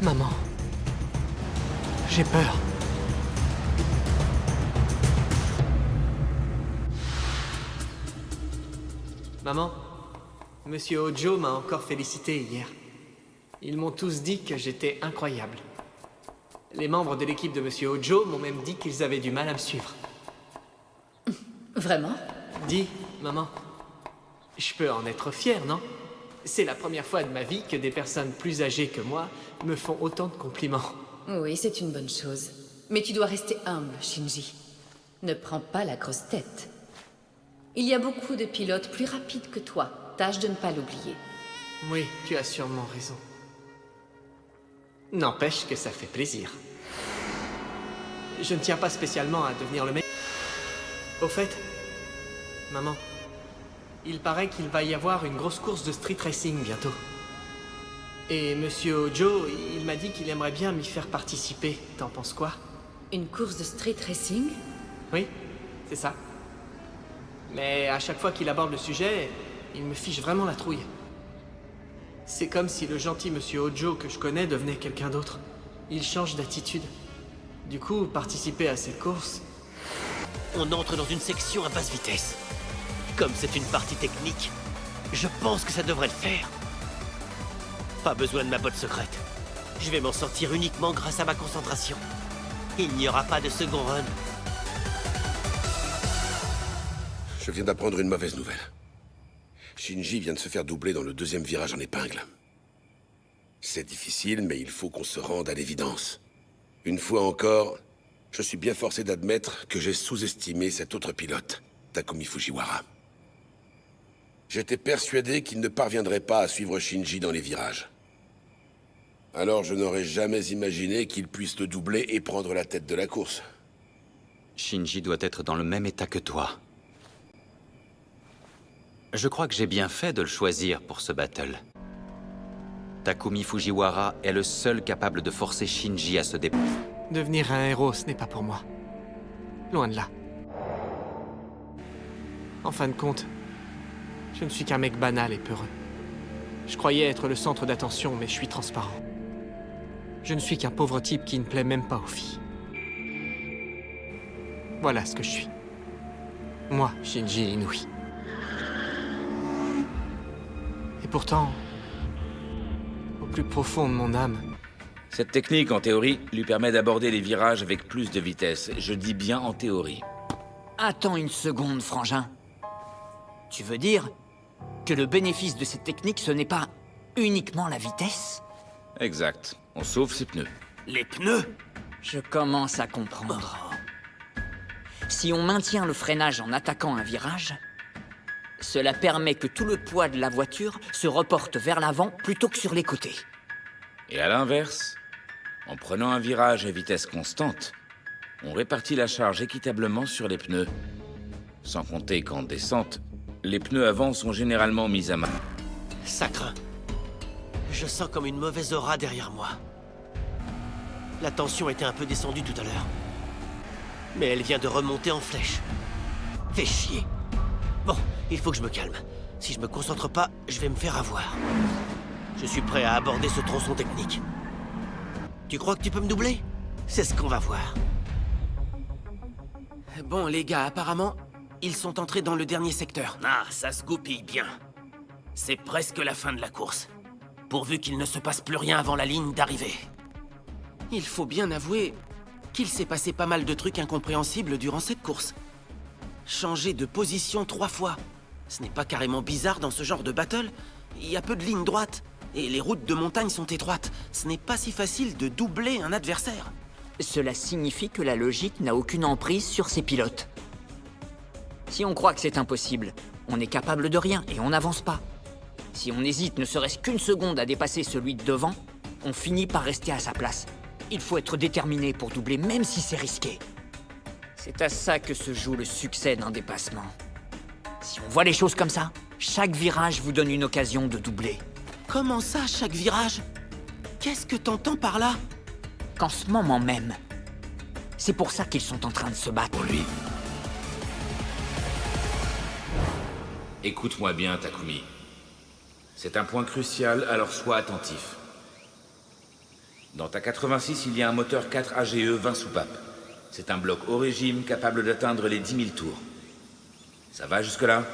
Maman, j'ai peur. Maman, Monsieur Hojo m'a encore félicité hier. Ils m'ont tous dit que j'étais incroyable. Les membres de l'équipe de Monsieur Hojo m'ont même dit qu'ils avaient du mal à me suivre. Vraiment? Dis, maman, je peux en être fier, non? C'est la première fois de ma vie que des personnes plus âgées que moi me font autant de compliments. Oui, c'est une bonne chose. Mais tu dois rester humble, Shinji. Ne prends pas la grosse tête. Il y a beaucoup de pilotes plus rapides que toi. Tâche de ne pas l'oublier. Oui, tu as sûrement raison. N'empêche que ça fait plaisir. Je ne tiens pas spécialement à devenir le meilleur. Au fait, maman, il paraît qu'il va y avoir une grosse course de street racing bientôt. Et Monsieur Hojo, il m'a dit qu'il aimerait bien m'y faire participer. T'en penses quoi? Une course de street racing? Oui, c'est ça. Mais à chaque fois qu'il aborde le sujet, il me fiche vraiment la trouille. C'est comme si le gentil Monsieur Hojo que je connais devenait quelqu'un d'autre. Il change d'attitude. Du coup, participer à cette course... On entre dans une section à basse vitesse. Comme c'est une partie technique, je pense que ça devrait le faire. Pas besoin de ma botte secrète. Je vais m'en sortir uniquement grâce à ma concentration. Il n'y aura pas de second run. Je viens d'apprendre une mauvaise nouvelle. Shinji vient de se faire doubler dans le deuxième virage en épingle. C'est difficile, mais il faut qu'on se rende à l'évidence. Une fois encore, je suis bien forcé d'admettre que j'ai sous-estimé cet autre pilote, Takumi Fujiwara. J'étais persuadé qu'il ne parviendrait pas à suivre Shinji dans les virages. Alors je n'aurais jamais imaginé qu'il puisse le doubler et prendre la tête de la course. Shinji doit être dans le même état que toi. Je crois que j'ai bien fait de le choisir pour ce battle. Takumi Fujiwara est le seul capable de forcer Shinji à se dépasser. Devenir un héros, ce n'est pas pour moi. Loin de là. En fin de compte, je ne suis qu'un mec banal et peureux. Je croyais être le centre d'attention, mais je suis transparent. Je ne suis qu'un pauvre type qui ne plaît même pas aux filles. Voilà ce que je suis. Moi, Shinji Inui. Et pourtant, au plus profond de mon âme... Cette technique, en théorie, lui permet d'aborder les virages avec plus de vitesse. Je dis bien en théorie. Attends une seconde, frangin. Tu veux dire que le bénéfice de cette technique, ce n'est pas uniquement la vitesse? Exact. On sauve ses pneus. Les pneus? Je commence à comprendre. Si on maintient le freinage en attaquant un virage, cela permet que tout le poids de la voiture se reporte vers l'avant plutôt que sur les côtés. Et à l'inverse, en prenant un virage à vitesse constante, on répartit la charge équitablement sur les pneus. Sans compter qu'en descente, les pneus avant sont généralement mis à mal. Ça craint. Je sens comme une mauvaise aura derrière moi. La tension était un peu descendue tout à l'heure. Mais elle vient de remonter en flèche. Fais chier. Bon, il faut que je me calme. Si je me concentre pas, je vais me faire avoir. Je suis prêt à aborder ce tronçon technique. Tu crois que tu peux me doubler? C'est ce qu'on va voir. Bon, les gars, apparemment, ils sont entrés dans le dernier secteur. Ah, ça se goupille bien. C'est presque la fin de la course. Pourvu qu'il ne se passe plus rien avant la ligne d'arrivée. Il faut bien avouer qu'il s'est passé pas mal de trucs incompréhensibles durant cette course. Changer de position 3 fois. Ce n'est pas carrément bizarre dans ce genre de battle. Il y a peu de lignes droites. Et les routes de montagne sont étroites. Ce n'est pas si facile de doubler un adversaire. Cela signifie que la logique n'a aucune emprise sur ses pilotes. Si on croit que c'est impossible, on est capable de rien et on n'avance pas. Si on hésite ne serait-ce qu'une seconde à dépasser celui de devant, on finit par rester à sa place. Il faut être déterminé pour doubler même si c'est risqué. C'est à ça que se joue le succès d'un dépassement. Si on voit les choses comme ça, chaque virage vous donne une occasion de doubler. Comment ça, chaque virage? Qu'est-ce que t'entends par là? Qu'en ce moment même, c'est pour ça qu'ils sont en train de se battre. Pour lui. Écoute-moi bien, Takumi. C'est un point crucial, alors sois attentif. Dans ta 86, il y a un moteur 4 AGE 20 soupapes. C'est un bloc haut régime capable d'atteindre les 10 000 tours. Ça va jusque-là?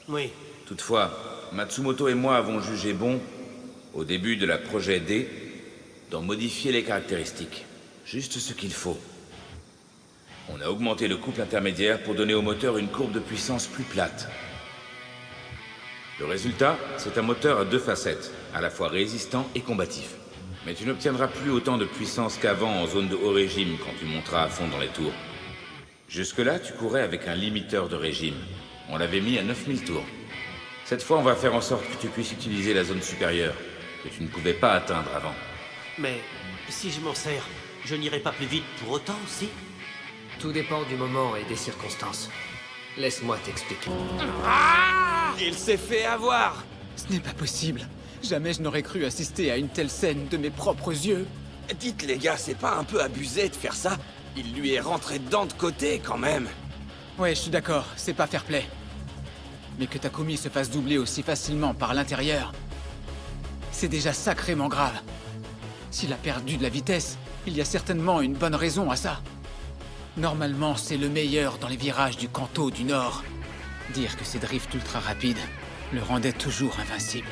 Oui. Toutefois, Matsumoto et moi avons jugé bon, au début de la projet D, d'en modifier les caractéristiques. Juste ce qu'il faut. On a augmenté le couple intermédiaire pour donner au moteur une courbe de puissance plus plate. Le résultat, c'est un moteur à 2 facettes, à la fois résistant et combatif. Mais tu n'obtiendras plus autant de puissance qu'avant en zone de haut régime quand tu monteras à fond dans les tours. Jusque-là, tu courais avec un limiteur de régime. On l'avait mis à 9000 tours. Cette fois, on va faire en sorte que tu puisses utiliser la zone supérieure, que tu ne pouvais pas atteindre avant. Mais si je m'en sers, je n'irai pas plus vite pour autant, si? Tout dépend du moment et des circonstances. Laisse-moi t'expliquer. Il s'est fait avoir! Ce n'est pas possible. Jamais je n'aurais cru assister à une telle scène de mes propres yeux. Dites les gars, c'est pas un peu abusé de faire ça? Il lui est rentré dedans de côté quand même. Ouais, je suis d'accord, c'est pas fair-play. Mais que Takumi se fasse doubler aussi facilement par l'intérieur, c'est déjà sacrément grave. S'il a perdu de la vitesse, il y a certainement une bonne raison à ça. Normalement, c'est le meilleur dans les virages du Kanto du Nord. Dire que ses drifts ultra rapides le rendaient toujours invincible.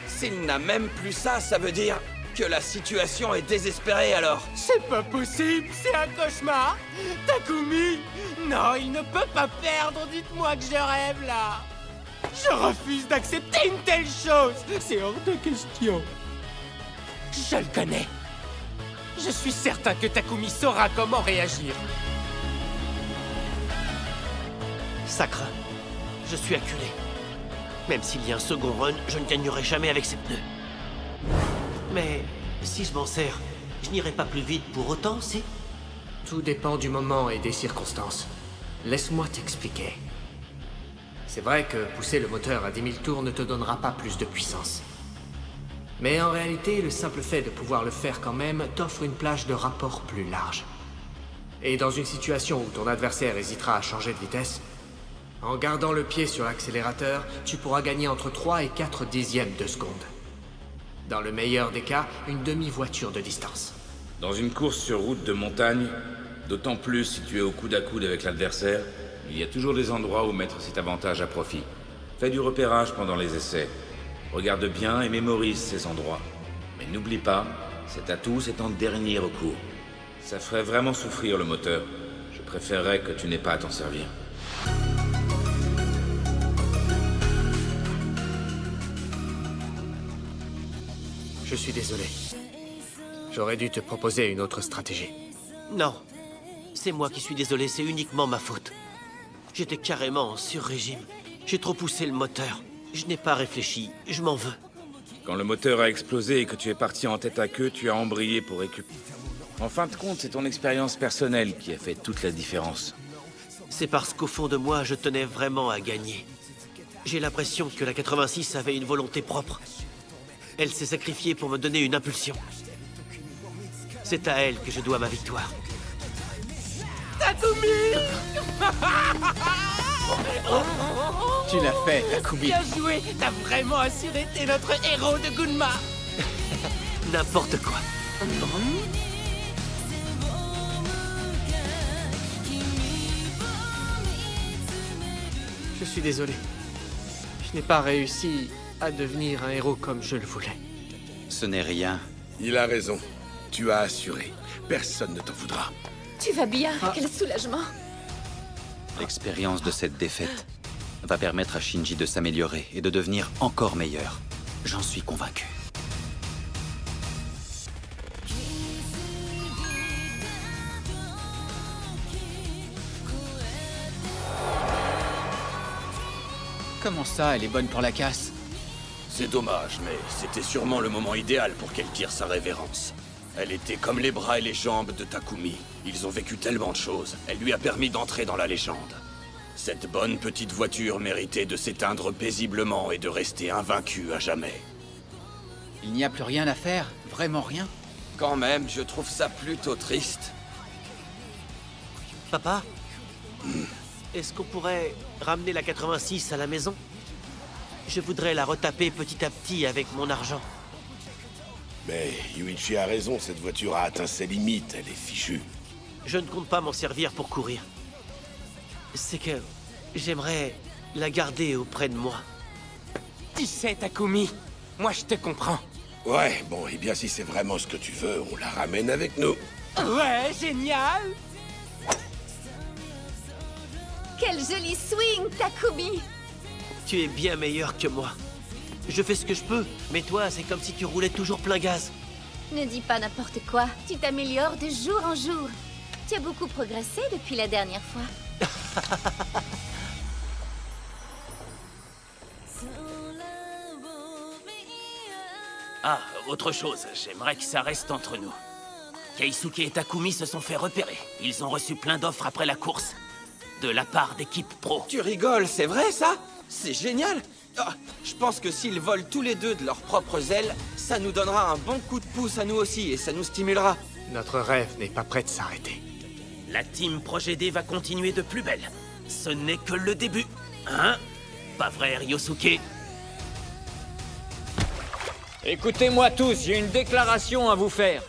S'il n'a même plus ça, ça veut dire que la situation est désespérée alors. C'est pas possible, c'est un cauchemar. Takumi, non, il ne peut pas perdre, dites-moi que je rêve là. Je refuse d'accepter une telle chose, c'est hors de question. Je le connais. Je suis certain que Takumi saura comment réagir. Ça craint. Je suis acculé. Même s'il y a un second run, je ne gagnerai jamais avec ces pneus. Mais si je m'en sers, je n'irai pas plus vite pour autant, si? Tout dépend du moment et des circonstances. Laisse-moi t'expliquer. C'est vrai que pousser le moteur à 10 000 tours ne te donnera pas plus de puissance. Mais en réalité, le simple fait de pouvoir le faire quand même t'offre une plage de rapport plus large. Et dans une situation où ton adversaire hésitera à changer de vitesse, en gardant le pied sur l'accélérateur, tu pourras gagner entre 3 et 4 dixièmes de seconde. Dans le meilleur des cas, une demi-voiture de distance. Dans une course sur route de montagne, d'autant plus si tu es au coude à coude avec l'adversaire, il y a toujours des endroits où mettre cet avantage à profit. Fais du repérage pendant les essais. Regarde bien et mémorise ces endroits. Mais n'oublie pas, cet atout, c'est en dernier recours. Ça ferait vraiment souffrir le moteur. Je préférerais que tu n'aies pas à t'en servir. Je suis désolé. J'aurais dû te proposer une autre stratégie. Non. C'est moi qui suis désolé, c'est uniquement ma faute. J'étais carrément en sur-régime. J'ai trop poussé le moteur. Je n'ai pas réfléchi, je m'en veux. Quand le moteur a explosé et que tu es parti en tête à queue, tu as embrayé pour récupérer. En fin de compte, c'est ton expérience personnelle qui a fait toute la différence. C'est parce qu'au fond de moi, je tenais vraiment à gagner. J'ai l'impression que la 86 avait une volonté propre. Elle s'est sacrifiée pour me donner une impulsion. C'est à elle que je dois ma victoire. Takumi! Tu l'as fait, Takumi. Bien joué. T'as vraiment assuré. T'es notre héros de Gunma. N'importe quoi. Je suis désolé. Je n'ai pas réussi à devenir un héros comme je le voulais. Ce n'est rien. Il a raison. Tu as assuré. Personne ne t'en voudra. Tu vas bien? Quel soulagement! L'expérience de cette défaite va permettre à Shinji de s'améliorer et de devenir encore meilleur. J'en suis convaincu. Comment ça, elle est bonne pour la casse? C'est dommage, mais c'était sûrement le moment idéal pour qu'elle tire sa révérence. Elle était comme les bras et les jambes de Takumi. Ils ont vécu tellement de choses. Elle lui a permis d'entrer dans la légende. Cette bonne petite voiture méritait de s'éteindre paisiblement et de rester invaincue à jamais. Il n'y a plus rien à faire? Vraiment rien? Quand même, je trouve ça plutôt triste. Papa, est-ce qu'on pourrait ramener la 86 à la maison? Je voudrais la retaper petit à petit avec mon argent. Mais Yuichi a raison, cette voiture a atteint ses limites, elle est fichue. Je ne compte pas m'en servir pour courir. C'est que j'aimerais la garder auprès de moi. Tu sais, Takumi, moi je te comprends. Ouais, bon, et bien si c'est vraiment ce que tu veux, on la ramène avec nous. Ouais, génial! Quel joli swing, Takumi! Tu es bien meilleur que moi. Je fais ce que je peux, mais toi, c'est comme si tu roulais toujours plein gaz. Ne dis pas n'importe quoi, tu t'améliores de jour en jour. Tu as beaucoup progressé depuis la dernière fois. Ah, autre chose, j'aimerais que ça reste entre nous. Keisuke et Takumi se sont fait repérer. Ils ont reçu plein d'offres après la course. De la part d'équipes pro. Tu rigoles, c'est vrai ça? C'est génial! Ah, je pense que s'ils volent tous les deux de leurs propres ailes, ça nous donnera un bon coup de pouce à nous aussi et ça nous stimulera. Notre rêve n'est pas prêt de s'arrêter. La team Projet D va continuer de plus belle. Ce n'est que le début. Hein? Pas vrai, Ryosuke? Écoutez-moi tous, j'ai une déclaration à vous faire.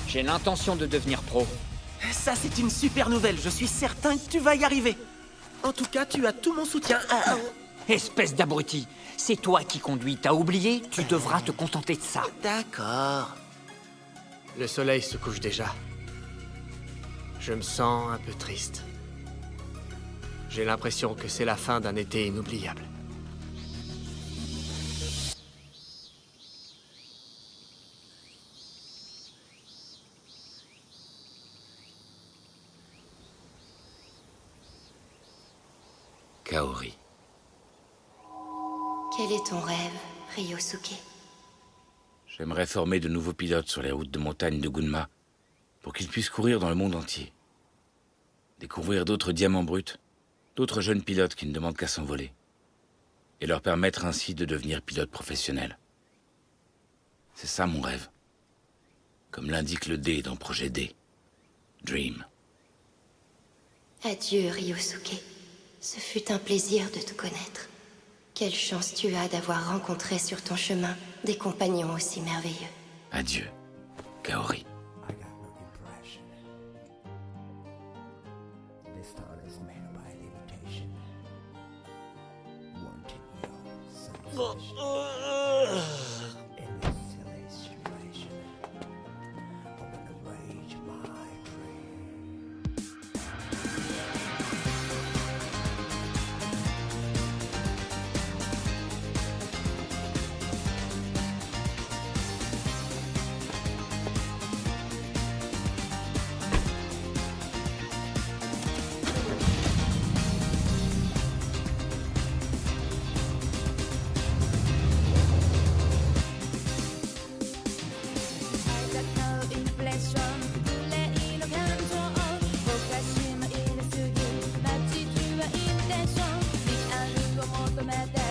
J'ai l'intention de devenir pro. Ça, c'est une super nouvelle. Je suis certain que tu vas y arriver. En tout cas, tu as tout mon soutien. Espèce d'abruti, c'est toi qui conduis, t'as oublié? Tu devras te contenter de ça. D'accord. Le soleil se couche déjà. Je me sens un peu triste. J'ai l'impression que c'est la fin d'un été inoubliable. Kaori. Quel est ton rêve, Ryosuke? J'aimerais former de nouveaux pilotes sur les routes de montagne de Gunma pour qu'ils puissent courir dans le monde entier. Découvrir d'autres diamants bruts, d'autres jeunes pilotes qui ne demandent qu'à s'envoler. Et leur permettre ainsi de devenir pilotes professionnels. C'est ça mon rêve. Comme l'indique le D dans Projet D. Dream. Adieu, Ryosuke. Ce fut un plaisir de te connaître. Quelle chance tu as d'avoir rencontré sur ton chemin des compagnons aussi merveilleux. Adieu, Kaori. Met